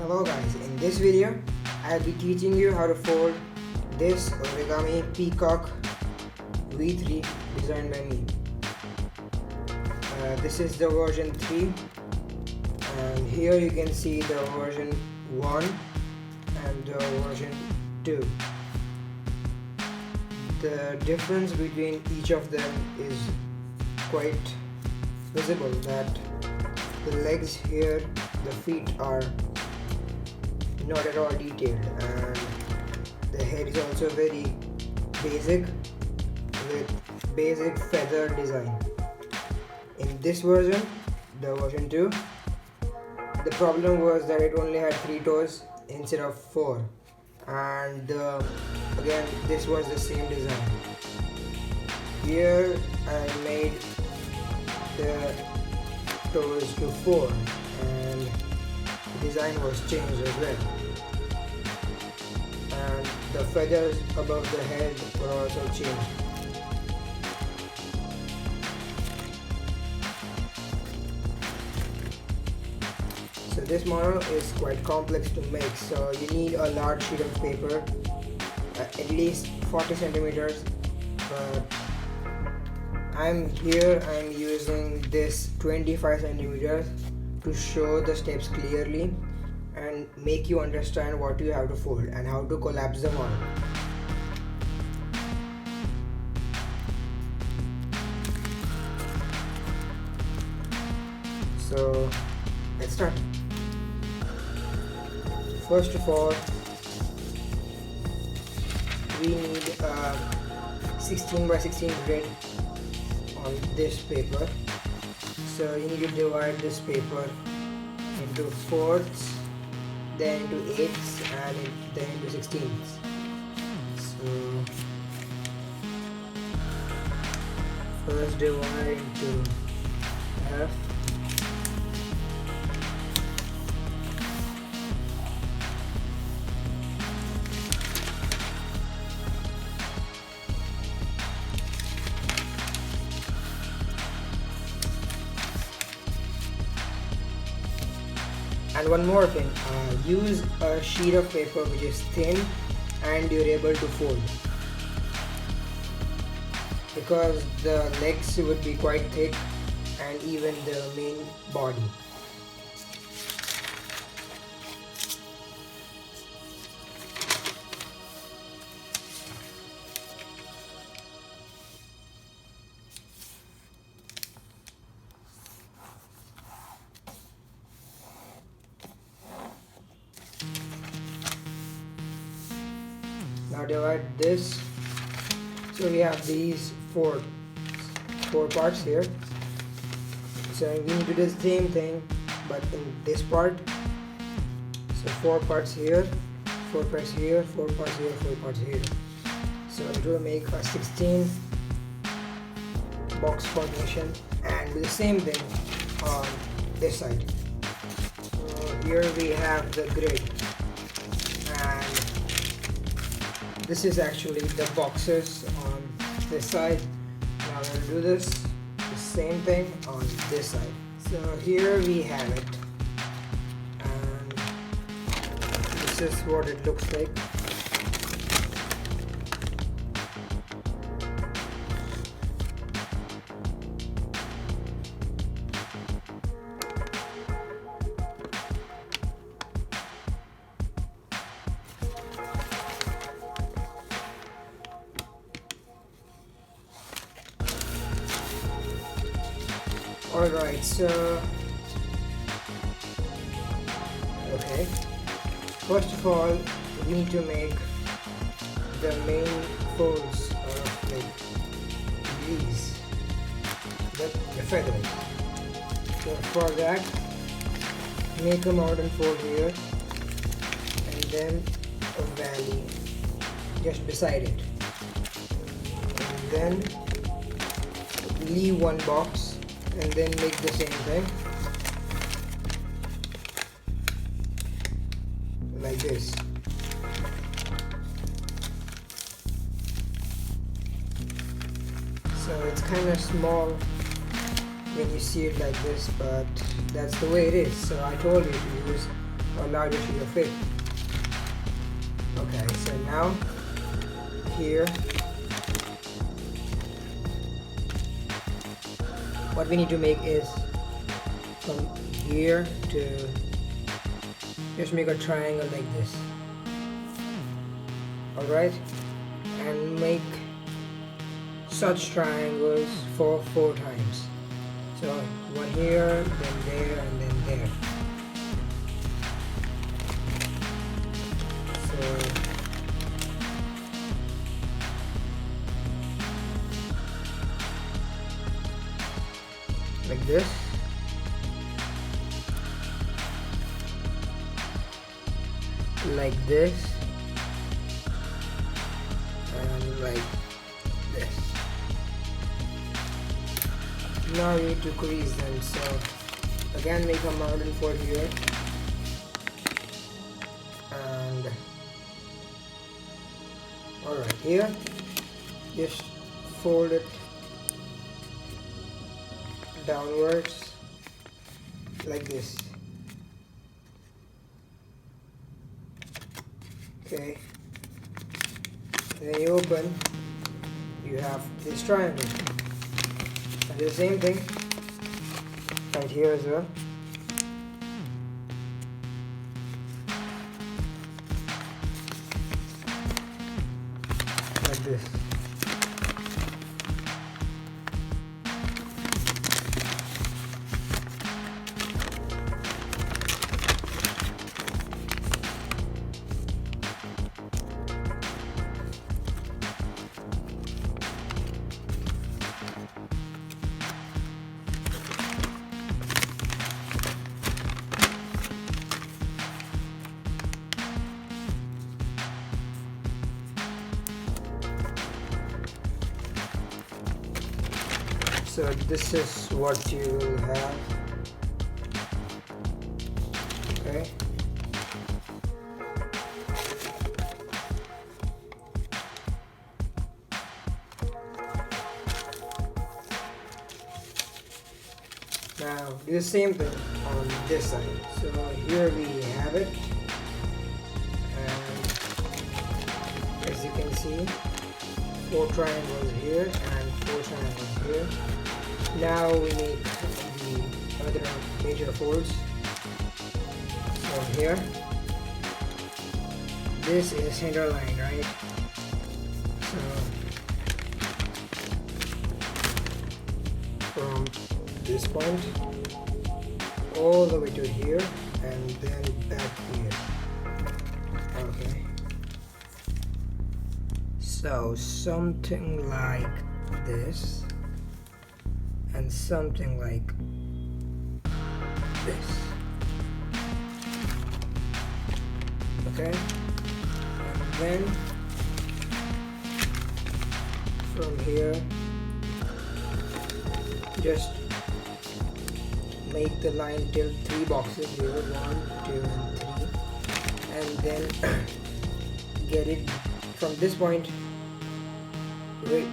Hello guys, in this video I'll be teaching you how to fold this Origami Peacock V3 designed by me. This is the version 3 and here you can see the version 1 and the version 2. The difference between each of them is quite visible, that the legs here, the feet are not at all detailed, and the head is also very basic with basic feather design. In this version, the version 2, the problem was that it only had 3 toes instead of 4, and again this was the same design. Here I made the toes to 4 and the design was changed as well, and the feathers above the head were also changed. So this model is quite complex to make, so you need a large sheet of paper, at least 40 centimeters, but I'm using this 25 centimeters to show the steps clearly and make you understand what you have to fold and how to collapse the model. So let's start. First of all, we need a 16 by 16 grid on this paper. So you need to divide this paper into fourths, then into eighths, and then into sixteenths. So first divide into half. And one more thing, use a sheet of paper which is thin and durable to fold, because the legs would be quite thick and even the main body. Now divide this. So we have these four parts here. So we need to do the same thing, but in this part. So 4 parts here, 4 parts here, 4 parts here, 4 parts here. So it will make a 16 box formation, and do the same thing on this side. So here we have the grid, and this is actually the boxes on this side. Now we're going to do the same thing on this side. So here we have it, and this is what it looks like. Alright, so okay, first of all we need to make the main folds of these, the feathers. So for that, make a mountain fold here and then a valley just beside it, and then leave one box and then make the same thing like this. So it's kind of small when you see it like this, but that's the way it is. So I told you to use or larger to your fit. Okay, so now here what we need to make is from here to just make a triangle like this. Alright, and make such triangles for 4 times. So one here, then there, and then there. So like this. Like this. And like this. Now we need to crease them, so again make a mountain for here, and alright, here just fold it downwards like this. Okay, then you open, you have this triangle. And do the same thing right here as well. Like this. So this is what you will have. Okay. Now do the same thing on this side. So here we have it, and as you can see, 4 triangles here and 4 triangles here. Now we make the other major folds. So here, this is center line, right? So from this point all the way to here and then back here. Okay. So something like this. And something like this. Okay? And then from here, just make the line till 3 boxes here, 1, 2, and 3, and then get it from this point,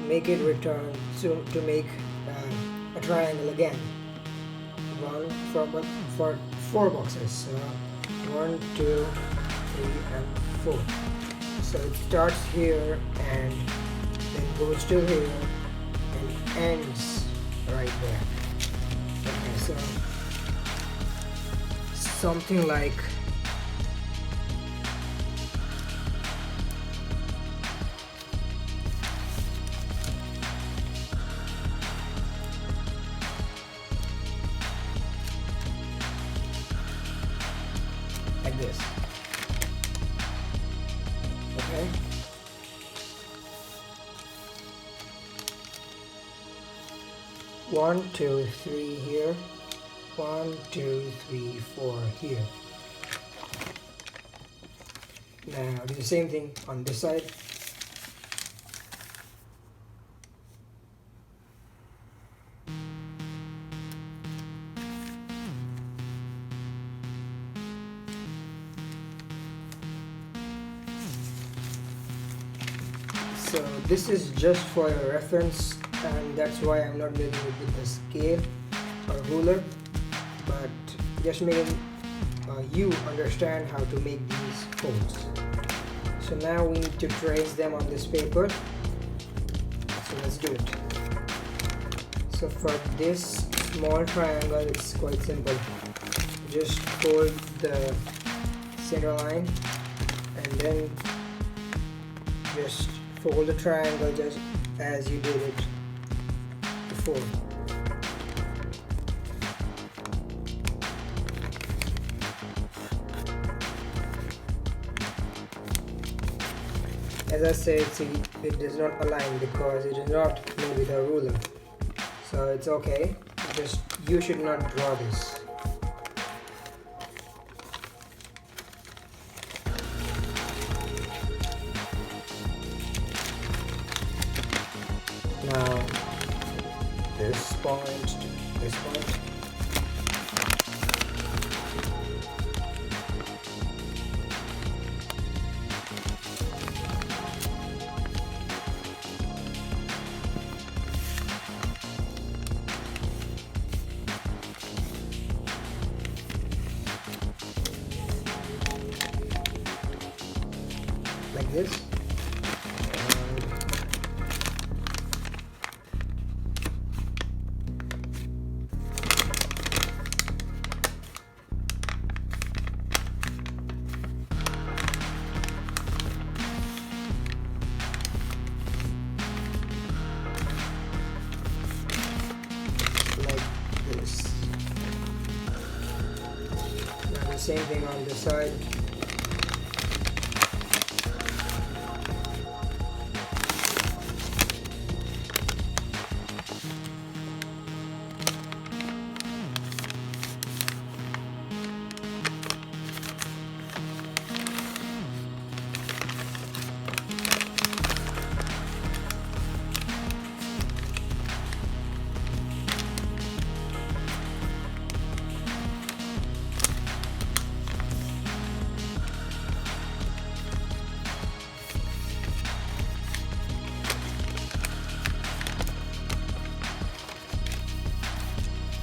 make it return to make a triangle again. 1 for 4 boxes. So 1, 2, 3, and 4. So it starts here and then goes to here and ends right there. Okay, so something like this. Okay. One, 2, 3 here. 1, 2, 3, 4 here. Now do the same thing on this side. So this is just for your reference, and that's why I'm not making it with the scale or ruler, but just making you understand how to make these holes. So now we need to trace them on this paper. So let's do it. So for this small triangle, it's quite simple. Just fold the center line and then just fold the triangle just as you did it before. As I said, see, it does not align because it is not made with a ruler. So it's okay, just you should not draw this. Now this point to this point. Like this. Now the same thing on this side.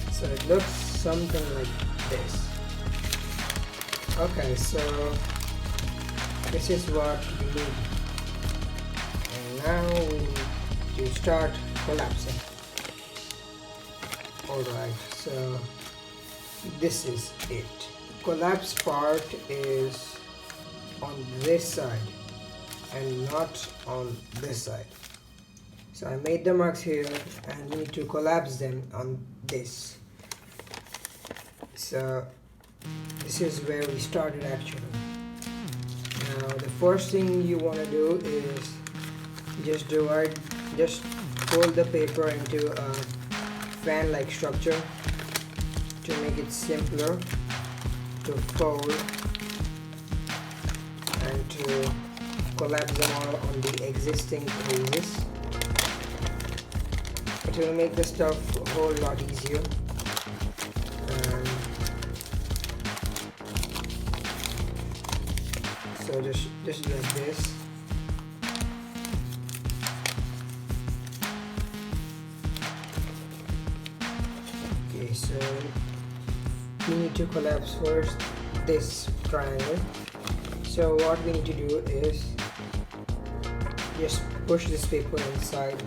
So it looks something like this. Okay, so this is what we need. And now we need to start collapsing. Alright, so this is it. Collapse part is on this side and not on this side. So I made the marks here and we need to collapse them on this. So this is where we started actually. Now the first thing you want to do is just fold the paper into a fan-like structure to make it simpler to fold and to collapse them all on the existing creases. It will make the stuff a whole lot easier. So just like this. Okay, so we need to collapse first this triangle. So what we need to do is just push this paper inside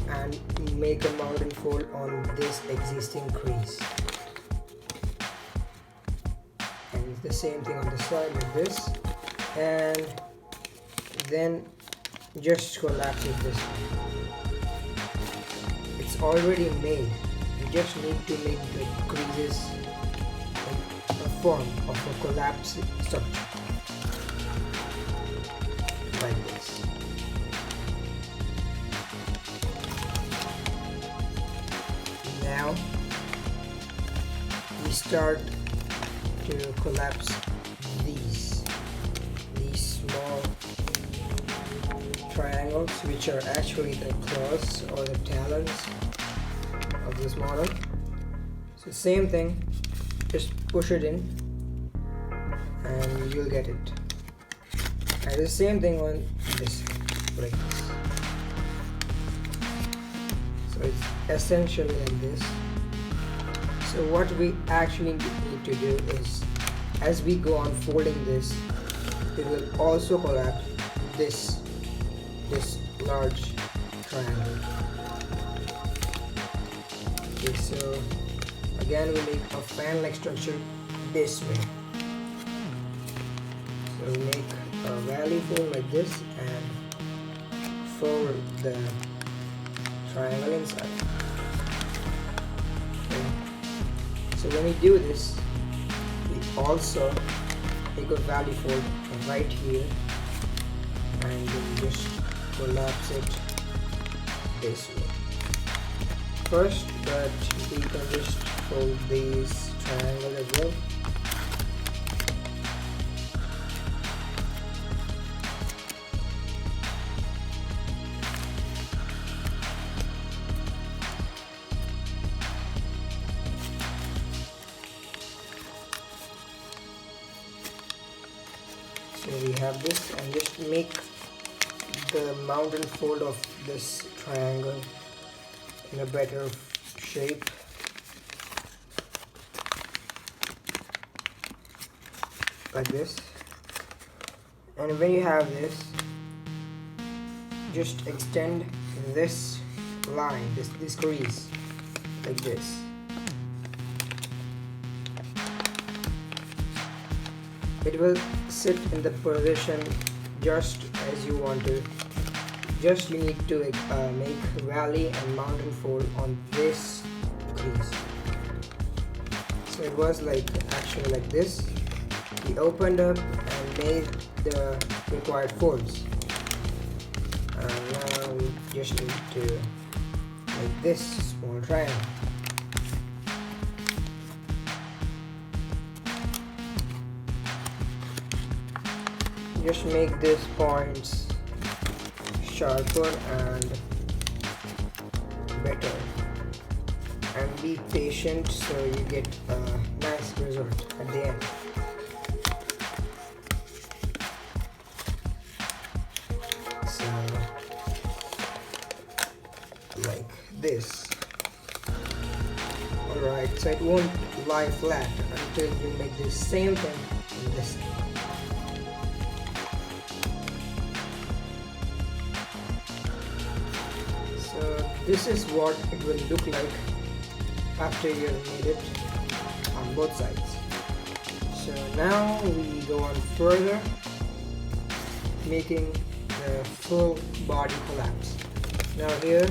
and make a mountain fold on this existing crease. And the same thing on the side like this, and then just collapse it this way. It's already made. You just need to make the creases in a form of a collapsed structure like this. Now we start to collapse these small triangles, which are actually the claws or the talons of this model. So same thing, just push it in and you'll get it. And the same thing on this, like this. So it's essentially like this. So what we actually need to do is as we go on folding this, it will also collapse this large triangle. Okay, so again we make a fan-like structure this way. So we make a valley fold like this and fold the triangle inside. Okay. So when we do this, we also make a valley fold right here and then just collapse it this way. First, but we can just fold these triangles as well. So we have this, and just make the mountain fold of this triangle in a better shape. Like this. And when you have this, just extend this line, this crease, like this. It will sit in the position just as you want to. Just you need to make valley and mountain fold on this crease. So it was like actually like this. We opened up and made the required folds. And now we just need to make this small triangle. Just make these points sharper and better, and be patient so you get a nice result at the end. So like this. Alright, so it won't lie flat until you make the same thing in this side. This is what it will look like after you have made it on both sides. So now we go on further, making the full body collapse. Now here,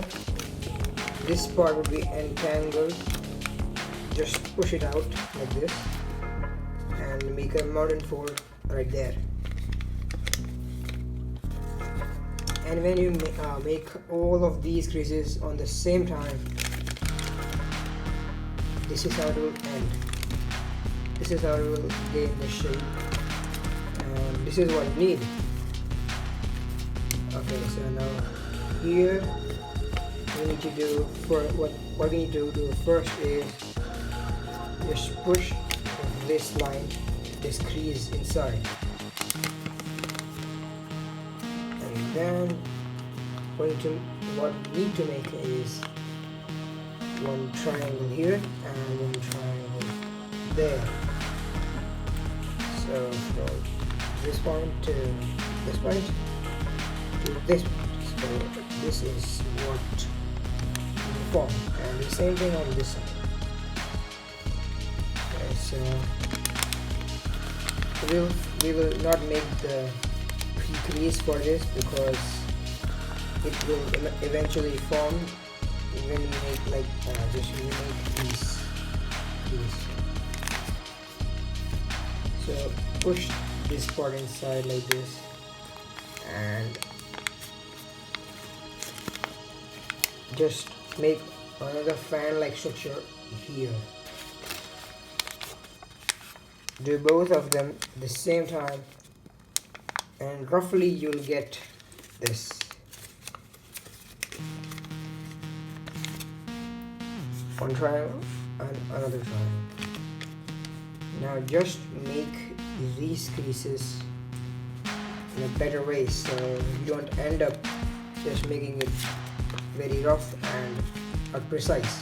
this part will be entangled. Just push it out like this and make a mountain fold right there. And when you make all of these creases on the same time, this is how it will end. This is how it will gain the shape, and this is what you need. Okay, so now here we need to do what we need to do first is just push this line, this crease inside. Then what we need to make is one triangle here and one triangle there. So from this point to this point to this point. So this is what we form, and the same thing on this side. Okay, so we will not make the crease for this because it will eventually form when we make like just we make these. So push this part inside like this and just make another fan-like structure here. Do both of them at the same time, and roughly you'll get this. One triangle and another triangle. Now just make these creases in a better way so you don't end up just making it very rough and not precise.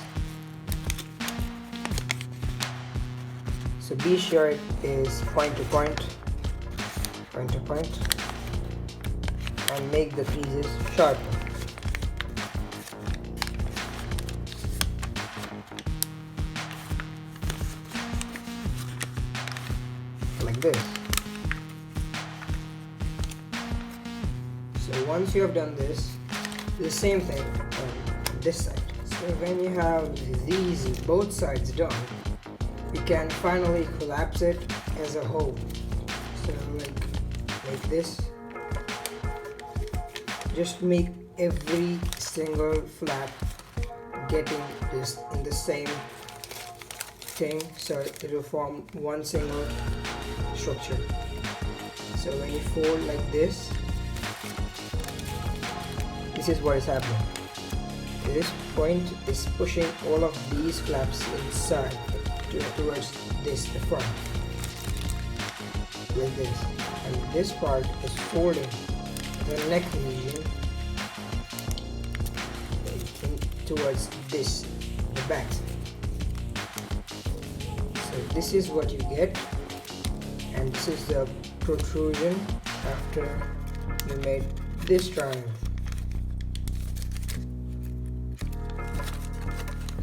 So be sure it is point to point, and make the creases sharper. Like this. So once you have done this, the same thing on this side. So when you have these both sides done, you can finally collapse it as a whole. So like this. Just make every single flap getting this in the same thing, so it will form one single structure. So when you fold like this is what is happening. This point is pushing all of these flaps inside towards this, the front, like this, and this part is folding the neck region towards this, the back. So this is what you get, and this is the protrusion after you made this triangle.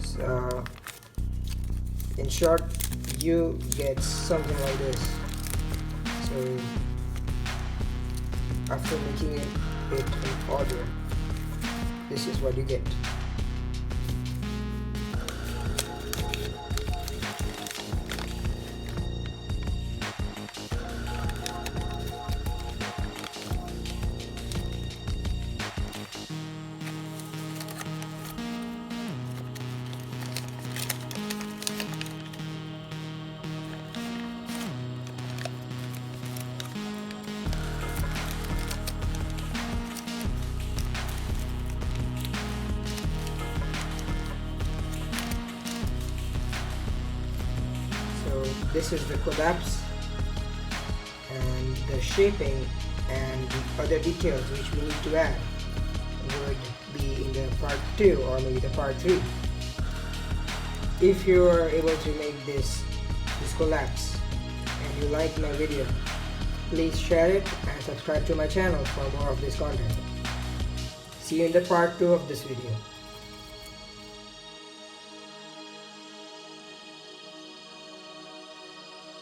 So in short, you get something like this. So after making it in order, this is what you get. This is the collapse, and the shaping and the other details which we need to add would be in the part 2 or maybe the part 3. If you are able to make this collapse and you like my video, please share it and subscribe to my channel for more of this content. See you in the part 2 of this video.